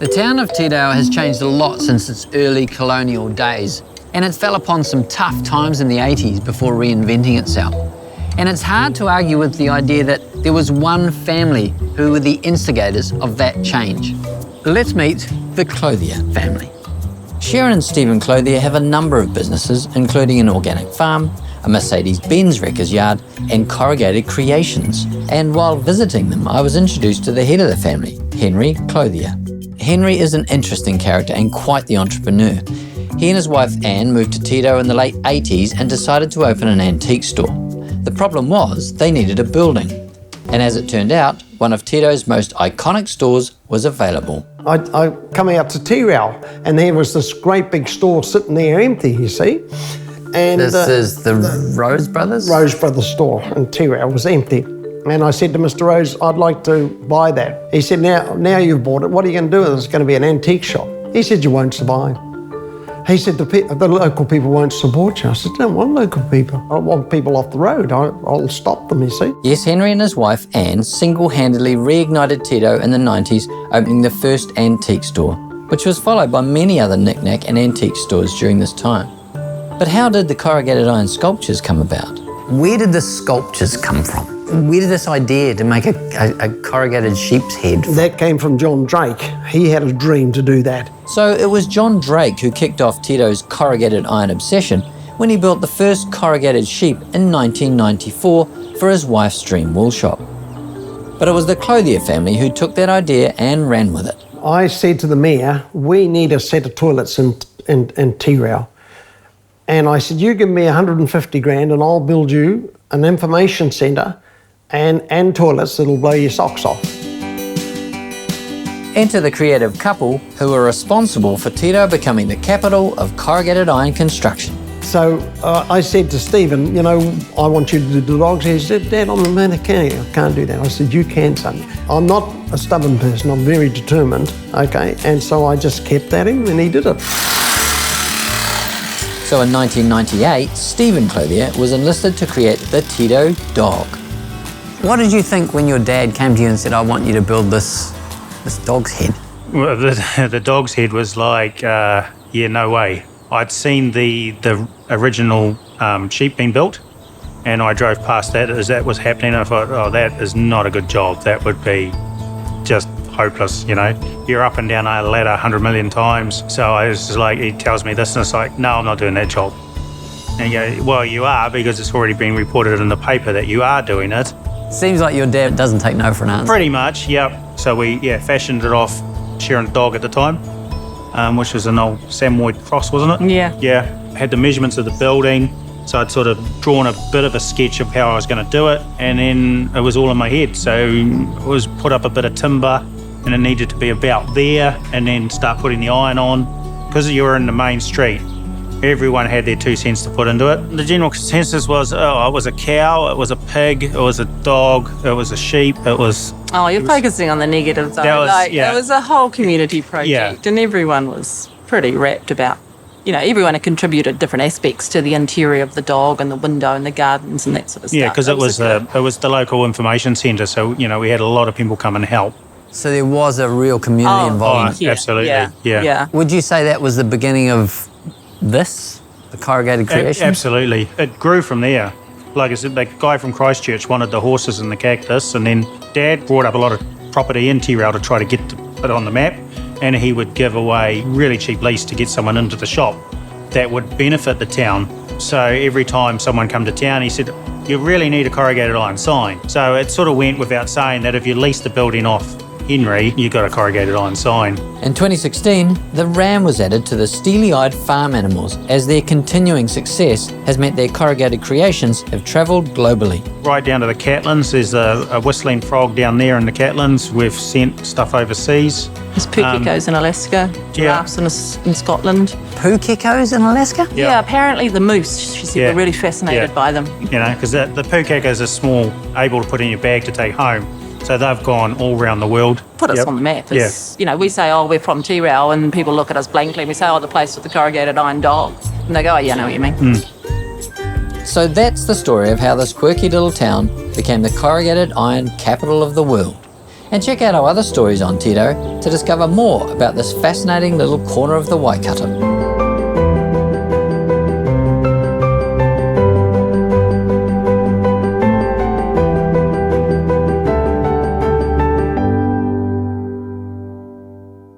The town of Tirau has changed a lot since its early colonial days, and it fell upon some tough times in the 80s before reinventing itself. And it's hard to argue with the idea that there was one family who were the instigators of that change. Let's meet the Clothier family. Sharon and Stephen Clothier have a number of businesses, including an organic farm, a Mercedes-Benz wreckers yard, and Corrugated Creations. And while visiting them, I was introduced to the head of the family, Henry Clothier. Henry is an interesting character and quite the entrepreneur. He and his wife Anne moved to Tito in the late 80s and decided to open an antique store. The problem was they needed a building. And as it turned out, one of Tito's most iconic stores was available. I come out to Tirau and there was this great big store sitting there empty, you see. And this is the Rose Brothers? Rose Brothers store in Tirau was empty. And I said to Mr. Rose, I'd like to buy that. He said, now you've bought it, what are you going to do with it? It's going to be an antique shop. He said, you won't survive. He said, the local people won't support you. I said, I don't want local people. I want people off the road. I'll stop them, you see. Yes, Henry and his wife Anne single-handedly reignited Tito in the 90s, opening the first antique store, which was followed by many other knick-knack and antique stores during this time. But how did the corrugated iron sculptures come about? Where did the sculptures come from? Where did this idea to make a corrugated sheep's head from? That came from John Drake. He had a dream to do that. So it was John Drake who kicked off Tito's corrugated iron obsession when he built the first corrugated sheep in 1994 for his wife's dream wool shop. But it was the Clothier family who took that idea and ran with it. I said to the mayor, we need a set of toilets in Tirau. And I said, you give me 150 grand and I'll build you an information centre and toilets that'll blow your socks off. Enter the creative couple who were responsible for Tito becoming the capital of corrugated iron construction. So I said to Stephen, you know, I want you to do the dogs. He said, Dad, I'm a man of county. I can't do that. I said, you can, son. I'm not a stubborn person. I'm very determined, okay? And so I just kept at him and he did it. So in 1998, Stephen Clothier was enlisted to create the Tito Dog. What did you think when your dad came to you and said, I want you to build this dog's head? Well, the dog's head was like, yeah, no way. I'd seen the original sheep being built, and I drove past that as that was happening, and I thought, oh, that is not a good job. That would be just hopeless, you know. You're up and down a ladder 100 million times. So I was just like, he tells me this, and it's like, no, I'm not doing that job. And you go, well, you are, because it's already been reported in the paper that you are doing it. Seems like your dad doesn't take no for an answer. Pretty much, yep. So we, fashioned it off Sharon's dog at the time, which was an old Samoyed cross, wasn't it? Yeah. Yeah, had the measurements of the building, so I'd sort of drawn a bit of a sketch of how I was going to do it, and then it was all in my head. So it was put up a bit of timber, and it needed to be about there, and then start putting the iron on. Because you were in the main street, everyone had their 2 cents to put into it. The general consensus was, oh, it was a cow, it was a pig, it was a dog, it was a sheep, it was... Oh, you're focusing on the negative though. It was a whole community project and everyone was pretty rapt about, you know, everyone had contributed different aspects to the interior of the dog and the window and the gardens and that sort of stuff. Yeah, because it was the local information centre, so, you know, we had a lot of people come and help. So there was a real community involvement. Oh, absolutely, yeah. Would you say that was the beginning of this, the corrugated creation? Absolutely. It grew from there. Like I said, the guy from Christchurch wanted the horses and the cactus, and then Dad brought up a lot of property in Tirau to try to get it on the map, and he would give away really cheap lease to get someone into the shop that would benefit the town. So every time someone come to town, he said, you really need a corrugated iron sign. So it sort of went without saying that if you lease the building off Henry, you got a corrugated iron sign. In 2016, the ram was added to the steely-eyed farm animals as their continuing success has meant their corrugated creations have travelled globally. Right down to the Catlins, there's a whistling frog down there in the Catlins. We've sent stuff overseas. There's pukekos in Alaska, giraffes in Scotland. Pukekos in Alaska? Yeah, apparently the moose, she said, were really fascinated by them. You know, because the pukekos are small, able to put in your bag to take home. So they've gone all around the world. Put us on the map. You know, we say, oh, we're from Tirau, and people look at us blankly and we say, oh, the place with the corrugated iron dog. And they go, oh, yeah, I know what you mean. So that's the story of how this quirky little town became the corrugated iron capital of the world. And check out our other stories on Tito to discover more about this fascinating little corner of the Waikato.